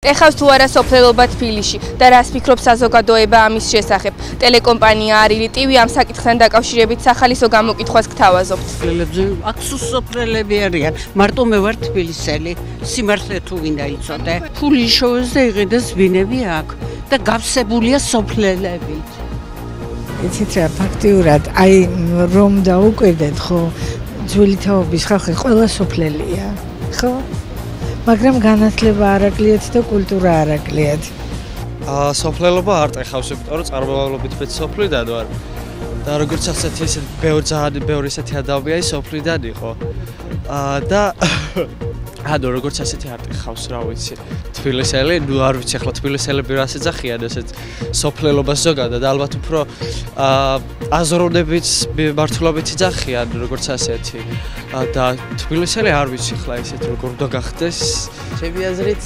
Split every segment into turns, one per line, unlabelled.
ეხავს თუ არა სოფლელობა თბილისში და რას ფიქრობს საზოგადოება ამის შესახებ? ტელეკომპანია არილი ტივი ამ საკითხთან დაკავშირებით სახალისო გამოკითხვას გთავაზობთ.
აქ სოფლელები არიან, მარტო მე ვარ თბილისელი, სიმართლე თუ ვინდა იცოდე. ფული შოვეს და იყიდეს ვინები აქ და გავსებულია სოფლელებით.
იცით რა, ფაქტიურად, აი რომ დაუკვირდეთ, ხო, ძველი თაობის ხალხი ყველა სოფლელია, ხო? მაგრამ განათლება არ აკლიათ და კულტურა არ აკლიათ.
სოფლელობა არ ტეხავს, იმიტომ რომ წარმომავლობით მეც სოფლიდან ვარ. და როგორც ასეთი ისეთ ბევრი ისეთი ადამიანია სოფლიდან იყო. და ანუ როგორც ასეთი არ ტეხავს, რა ვიცი. თბილისელი, ნუ არ ვიცი ახლა თბილისელები რას ეძახიან ესეთ სოფლელობას ზოგადად, ალბათ უფრო აზროვნებით მართლობით ეძახიან როგორც ასეთი. და თბილისელი არ ვიცი ხლა ისეთ როგორ უნდა გახდეს.
ჩემი აზრით,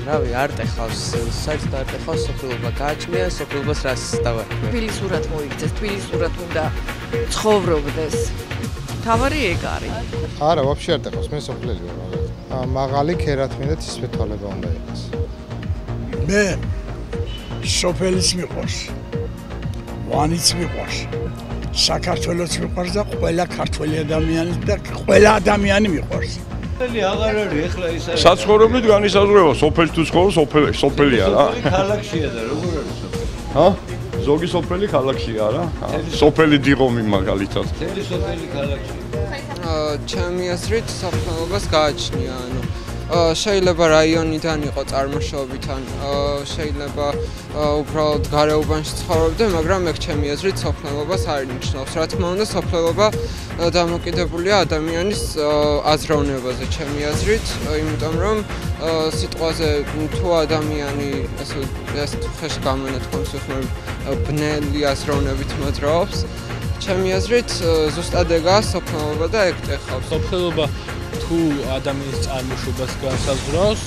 რავი, არ ტეხავს, საერთოდ არ ტეხავს სოფლელობა, გააჩნია სოფლელობას რას დავარქვი.
თბილისურად მოიქცეს, თბილისურად უნდა ცხოვრობდეს. თავარი ეგ არის.
არა, ვაფშე არ ტეხავს, მე სოფლელი ვარ. მაღალი ქერათ მინდა თისფეთვალება უნდა იყოს.
მე სოფელის მიყვარს. ვანიც მიყვარს. საქართველოს მიყვარს და ყველა ქართველი ადამიანი და ყველა ადამიანი მიყვარს.
აღარ არის ეხლა ის არის.
საცხოვრებლით განისაზღვრება, სოფელი თუ ცხოვრობს, სოფელია რა.
ქალაქშია და როგორ არის სოფელი?
ჰა? ზოგი სოფელი ქალაქშია რა. სოფელი დიღომი მაგალითად.
თელი სოფელი ქალაქშია.
ჩემი აზრით სოფლელობას გააჩნია, ანუ შეიძლება რაიონიდან იყო წარმოშობით, შეიძლება უბრალოდ გარეუბანში ცხოვრობდე, მაგრამ ეგ ჩემი აზრით სოფლელობას არ ნიშნავს. რა თქმა უნდა, სოფლელობა დამოკიდებულია ადამიანის აზროვნებაზე, ჩემი აზრით, იმიტომ რომ სიტყვაზე თუ ადამიანი ეს ხეში გამონათქვამს, ბნელი აზროვნებით მოძრაობს, ჩემი აზრით ზუსტად ეგაა სოფლელობა და ეგ ტეხავს.
სოფლელობა თუ ადამიანის წარმოშობას განსაზღვრავს,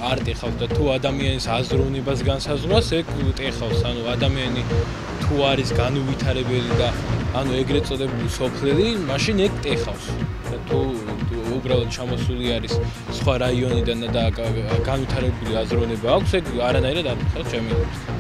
არ ტეხავს და თუ ადამიანის აზროვნებას განსაზღვრავს, ეგ ტეხავს. ანუ ადამიანი თუ არის განუვითარებელი და ანუ ეგრეთ წოდებული სოფლელი, მაშინ ეგ ტეხავს. თუ უბრალოდ ჩამოსული არის სხვა რაიონიდან და განვითარებული აზროვნება აქვს, ეგ არანაირად არ ტეხავს ჩემი აზრით.